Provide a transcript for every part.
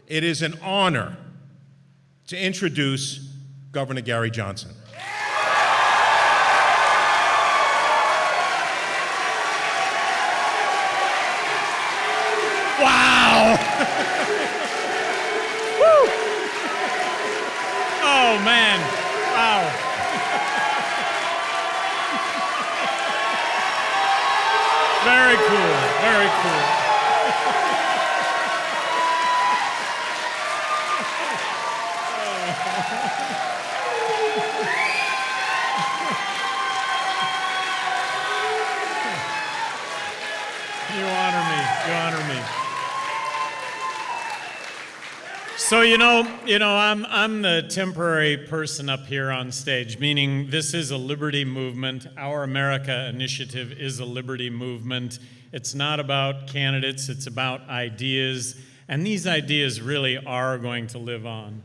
It is an honor to introduce Governor Gary Johnson. Wow! Woo! Oh, man. Wow. Very cool. Very cool. You honor me. You honor me. So I'm the temporary person up here on stage, meaning this is a liberty movement. Our America initiative is a liberty movement. It's not about candidates, it's about ideas, and these ideas really are going to live on.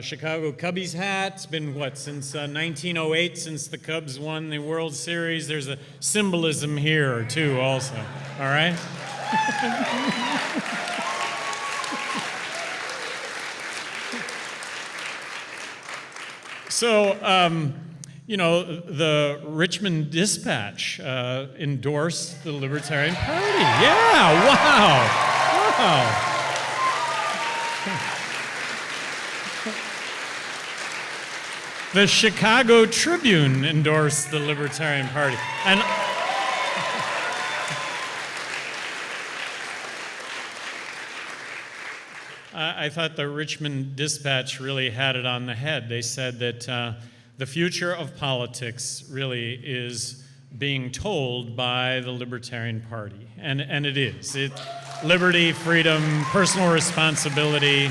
Chicago Cubbies hat, it's been since 1908, since the Cubs won the World Series. There's a symbolism here too also, all right? So, the Richmond Dispatch endorsed the Libertarian Party. Yeah, wow, wow. The Chicago Tribune endorsed the Libertarian Party. And I thought the Richmond Dispatch really had it on the head. They said that the future of politics really is being told by the Libertarian Party. And it is. Liberty, freedom, personal responsibility.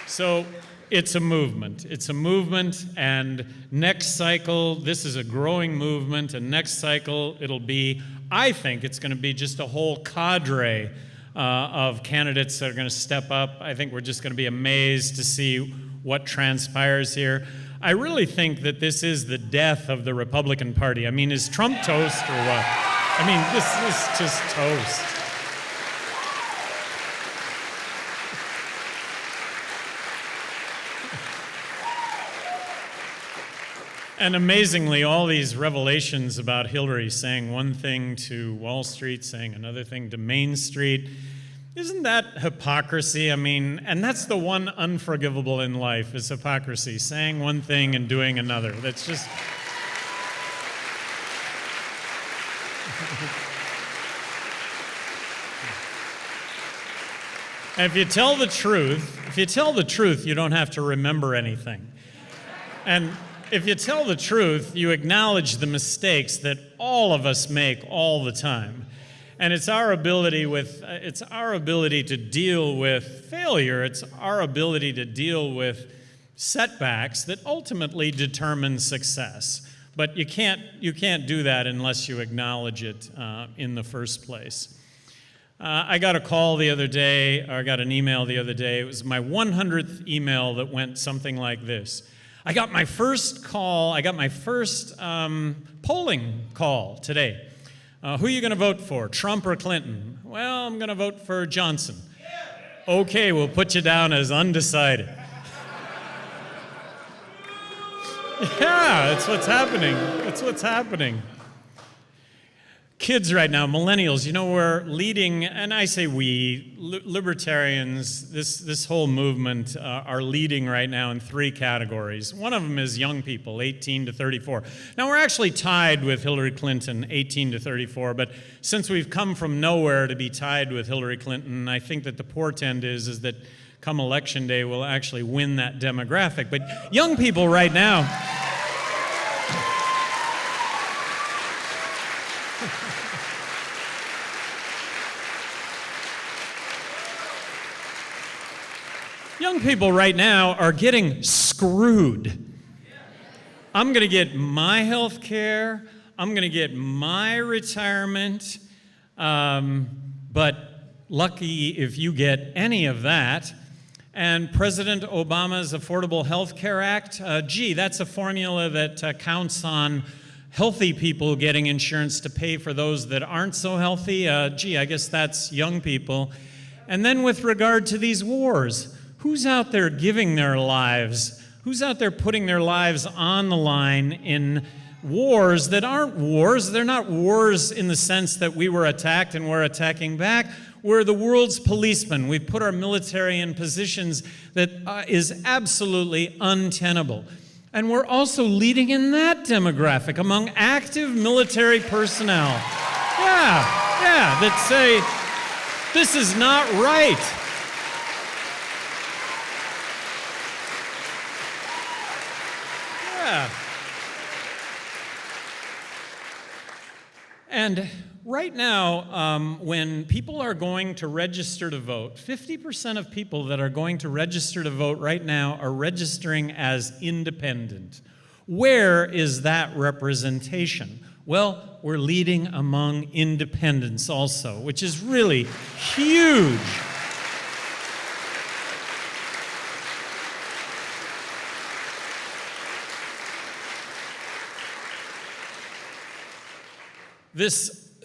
So it's a movement. It's a movement, and next cycle, this is a growing movement, and next cycle it'll be, I think it's going to be just a whole cadre of candidates that are going to step up. I think we're just going to be amazed to see what transpires here. I really think that this is the death of the Republican Party. I mean, is Trump toast or what? I mean, this is just toast. And amazingly, all these revelations about Hillary saying one thing to Wall Street, saying another thing to Main Street, isn't that hypocrisy? I mean, and that's the one unforgivable in life, is hypocrisy, saying one thing and doing another. That's just... And if you tell the truth, you don't have to remember anything. And if you tell the truth, you acknowledge the mistakes that all of us make all the time. And it's our ability to deal with failure, it's our ability to deal with setbacks that ultimately determine success. But you can't do that unless you acknowledge it in the first place. I got a call the other day, or I got an email the other day. It was my 100th email that went something like this. I got my first polling call today. Who are you going to vote for, Trump or Clinton? Well, I'm going to vote for Johnson. Okay, we'll put you down as undecided. Yeah, that's what's happening. That's what's happening. kids right now, millennials, we're leading, and I say we, libertarians, this whole movement are leading right now in 3 categories. One of them is young people, 18 to 34. Now, we're actually tied with Hillary Clinton, 18 to 34, but since we've come from nowhere to be tied with Hillary Clinton, I think that the portent is that come election day, we'll actually win that demographic. But young people right now, young people right now are getting screwed. I'm going to get my health care. I'm going to get my retirement. But lucky if you get any of that. And President Obama's Affordable Health Care Act, that's a formula that counts on healthy people getting insurance to pay for those that aren't so healthy. I guess that's young people. And then with regard to these wars, who's out there giving their lives? Who's out there putting their lives on the line in wars that aren't wars? They're not wars in the sense that we were attacked and we're attacking back. We're the world's policemen. We've put our military in positions that is absolutely untenable. And we're also leading in that demographic among active military personnel. That say, this is not right. And right now, when people are going to register to vote, 50% of people that are going to register to vote right now are registering as independent. Where is that representation? Well, we're leading among independents also, which is really huge.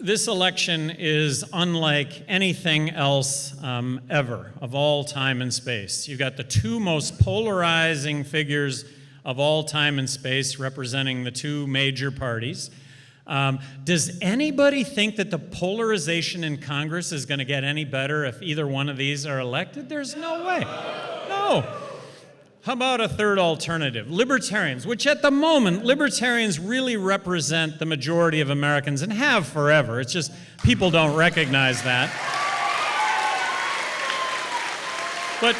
This election is unlike anything else ever of all time and space. You've got the 2 most polarizing figures of all time and space representing the 2 major parties. Does anybody think that the polarization in Congress is going to get any better if either one of these are elected? There's no way. No. How about a third alternative? Libertarians, which at the moment, libertarians really represent the majority of Americans and have forever. It's just people don't recognize that. But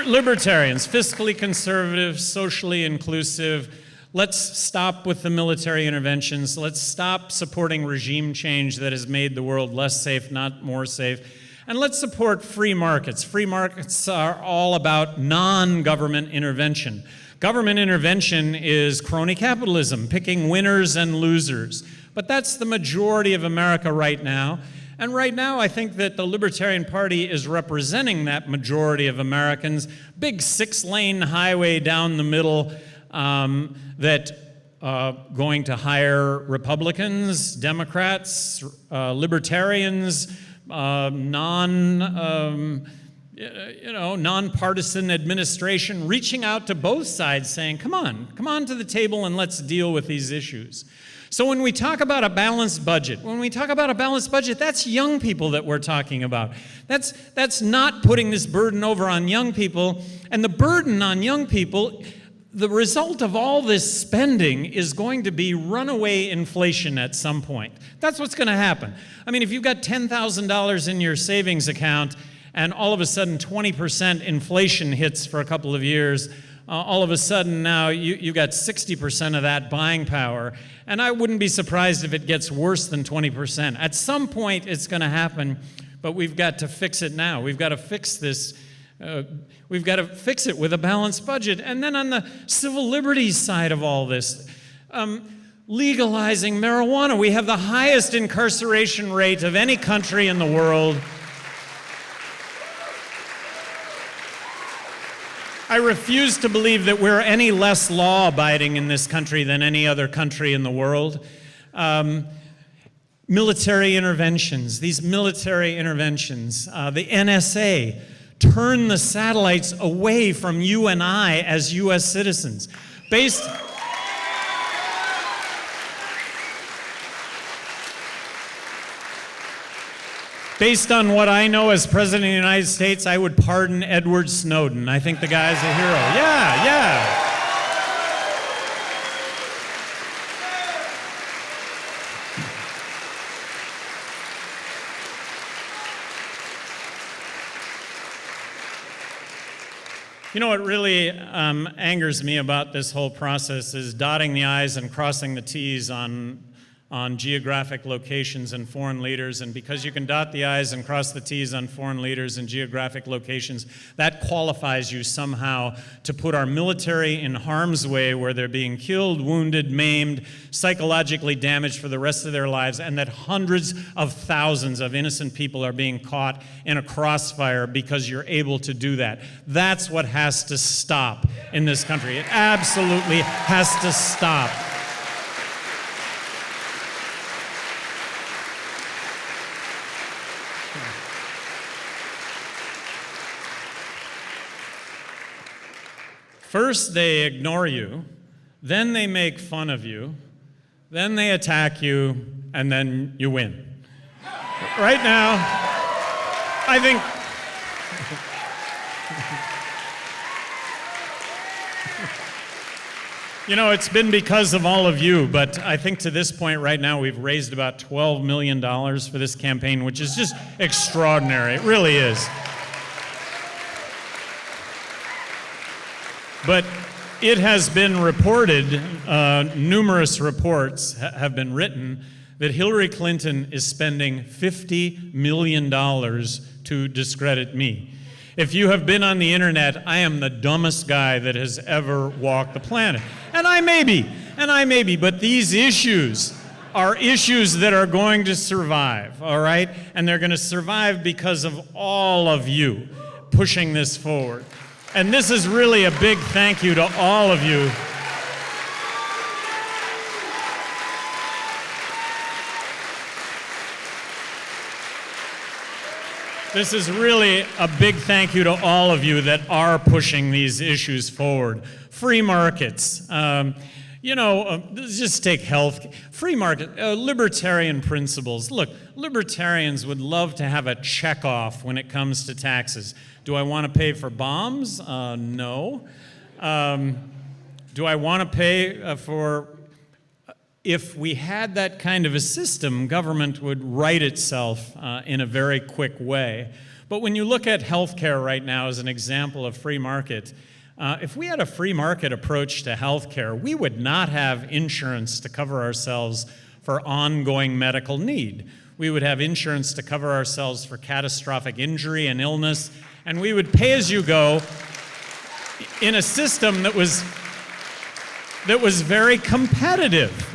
libertarians, fiscally conservative, socially inclusive. Let's stop with the military interventions. Let's stop supporting regime change that has made the world less safe, not more safe. And let's support free markets. Free markets are all about non-government intervention. Government intervention is crony capitalism, picking winners and losers. But that's the majority of America right now. And right now, I think that the Libertarian Party is representing that majority of Americans. Big 6-lane highway down the middle that going to hire Republicans, Democrats, libertarians, nonpartisan administration, reaching out to both sides saying, come on to the table and let's deal with these issues. So when we talk about a balanced budget, that's young people that we're talking about. That's not putting this burden over on young people. And the burden on young people, the result of all this spending is going to be runaway inflation at some point. That's what's going to happen. I mean, if you've got $10,000 in your savings account and all of a sudden 20% inflation hits for a couple of years, all of a sudden now you've got 60% of that buying power. And I wouldn't be surprised if it gets worse than 20%. At some point it's going to happen, but we've got to fix it now. We've got to fix this. We've got to fix it with a balanced budget. And then on the civil liberties side of all this, legalizing marijuana. We have the highest incarceration rate of any country in the world. I refuse to believe that we're any less law-abiding in this country than any other country in the world. Military interventions, the NSA, turn the satellites away from you and I as U.S. citizens. Based on what I know as President of the United States, I would pardon Edward Snowden. I think the guy's a hero. Yeah. You know what really angers me about this whole process is dotting the I's and crossing the T's on geographic locations and foreign leaders. And because you can dot the I's and cross the T's on foreign leaders and geographic locations, that qualifies you somehow to put our military in harm's way, where they're being killed, wounded, maimed, psychologically damaged for the rest of their lives, and that hundreds of thousands of innocent people are being caught in a crossfire because you're able to do that. That's what has to stop in this country. It absolutely has to stop. First, they ignore you, then they make fun of you, then they attack you, and then you win. Right now, I think... You know, it's been because of all of you, but I think to this point right now we've raised about $12 million for this campaign, which is just extraordinary. It really is. But it has been reported, numerous reports have been written, that Hillary Clinton is spending $50 million to discredit me. If you have been on the internet, I am the dumbest guy that has ever walked the planet. And I may be, but these issues are issues that are going to survive, all right? And they're going to survive because of all of you pushing this forward. And this is really a big thank you to all of you. This is really a big thank you to all of you that are pushing these issues forward. Free markets, just take health. Free market, libertarian principles. Look, libertarians would love to have a checkoff when it comes to taxes. Do I want to pay for bombs? No. Do I want to pay for... If we had that kind of a system, government would right itself in a very quick way. But when you look at healthcare right now as an example of free market, if we had a free market approach to healthcare, we would not have insurance to cover ourselves for ongoing medical need. We would have insurance to cover ourselves for catastrophic injury and illness, and we would pay as you go in a system that was very competitive.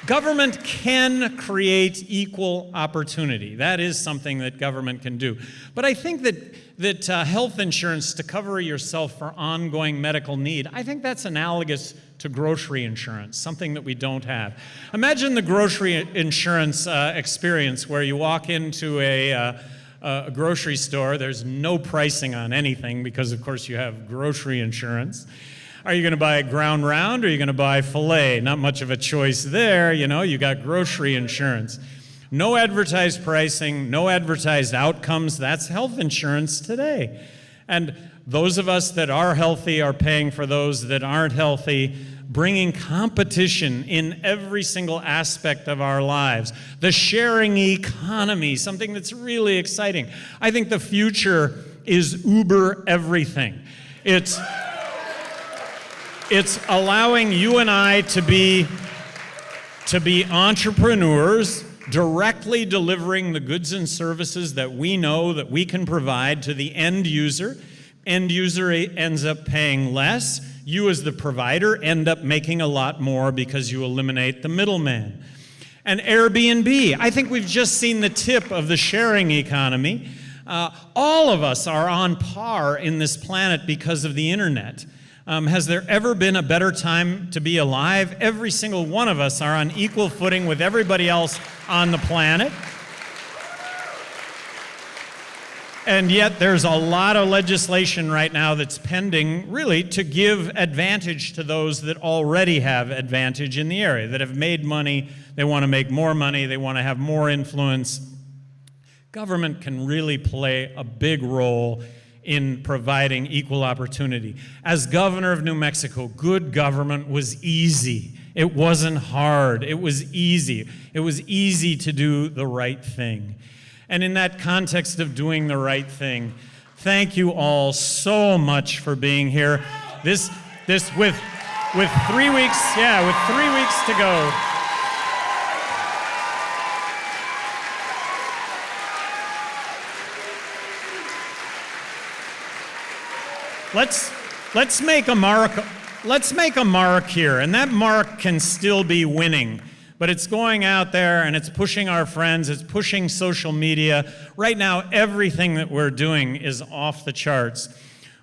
Government can create equal opportunity. That is something that government can do. But I think that health insurance to cover yourself for ongoing medical need, I think that's analogous to grocery insurance, something that we don't have. Imagine the grocery insurance experience where you walk into a grocery store, there's no pricing on anything because, of course, you have grocery insurance. Are you going to buy ground round or are you going to buy filet? Not much of a choice there, you got grocery insurance. No advertised pricing, no advertised outcomes. That's health insurance today. And those of us that are healthy are paying for those that aren't healthy, bringing competition in every single aspect of our lives. The sharing economy, something that's really exciting. I think the future is Uber everything. It's allowing you and I to be entrepreneurs, directly delivering the goods and services that we know that we can provide to the end user. End user ends up paying less. You as the provider end up making a lot more because you eliminate the middleman. And Airbnb, I think we've just seen the tip of the sharing economy. All of us are on par in this planet because of the internet. Has there ever been a better time to be alive? Every single one of us are on equal footing with everybody else on the planet. And yet there's a lot of legislation right now that's pending, really, to give advantage to those that already have advantage in the area, that have made money, they want to make more money, they want to have more influence. Government can really play a big role in providing equal opportunity. As governor of New Mexico, good government was easy. It wasn't hard. It was easy. It was easy to do the right thing. And in that context of doing the right thing, thank you all so much for being here. This with 3 weeks, with 3 weeks to go. Let's make a mark. Let's make a mark here, and that mark can still be winning. But it's going out there and it's pushing our friends, it's pushing social media. Right now, everything that we're doing is off the charts.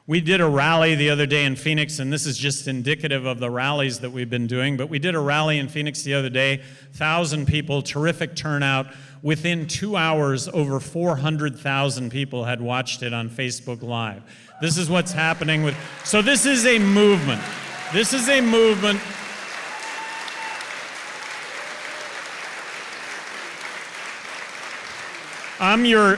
We did a rally the other day in Phoenix, and this is just indicative of the rallies that we've been doing, but we did a rally in Phoenix the other day, 1,000 people, terrific turnout. Within 2 hours, over 400,000 people had watched it on Facebook Live. This is what's happening with, so this is a movement. This is a movement. I'm your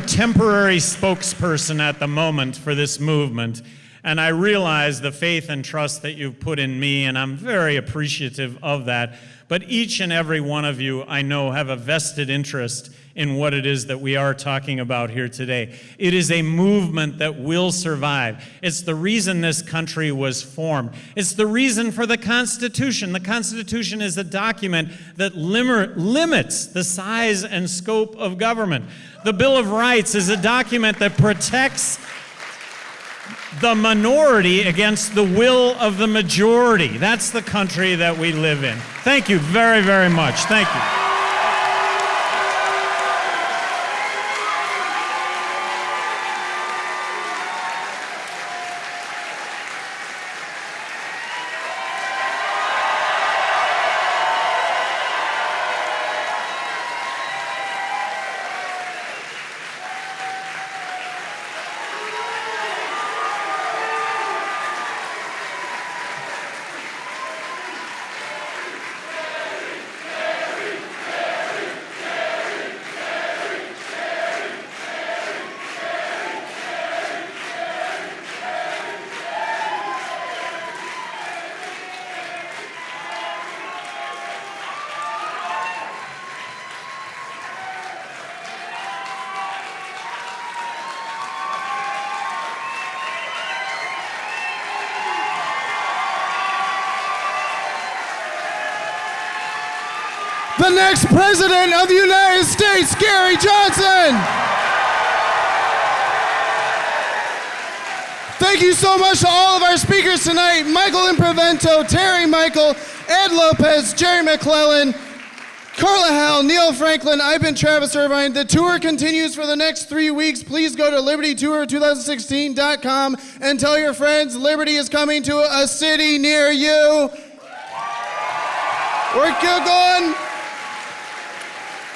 temporary spokesperson at the moment for this movement, and I realize the faith and trust that you've put in me, and I'm very appreciative of that. But each and every one of you, I know, have a vested interest in what it is that we are talking about here today. It is a movement that will survive. It's the reason this country was formed. It's the reason for the Constitution. The Constitution is a document that limits the size and scope of government. The Bill of Rights is a document that protects the minority against the will of the majority. That's the country that we live in. Thank you very, very much. Thank you. The next President of the United States, Gary Johnson. Thank you so much to all of our speakers tonight. Michael Improvento, Terry Michael, Ed Lopez, Jerry McClellan, Carla Howell, Neil Franklin. I've been Travis Irvine. The tour continues for the next 3 weeks. Please go to libertytour2016.com and tell your friends Liberty is coming to a city near you. We're going.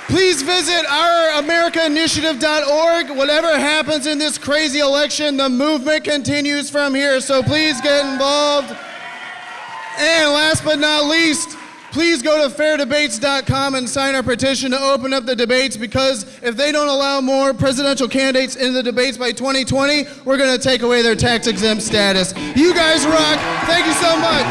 Please visit ouramericainitiative.org. Whatever happens in this crazy election, the movement continues from here, so please get involved. And last but not least, please go to fairdebates.com and sign our petition to open up the debates, because if they don't allow more presidential candidates in the debates by 2020, we're going to take away their tax-exempt status. You guys rock. Thank you so much.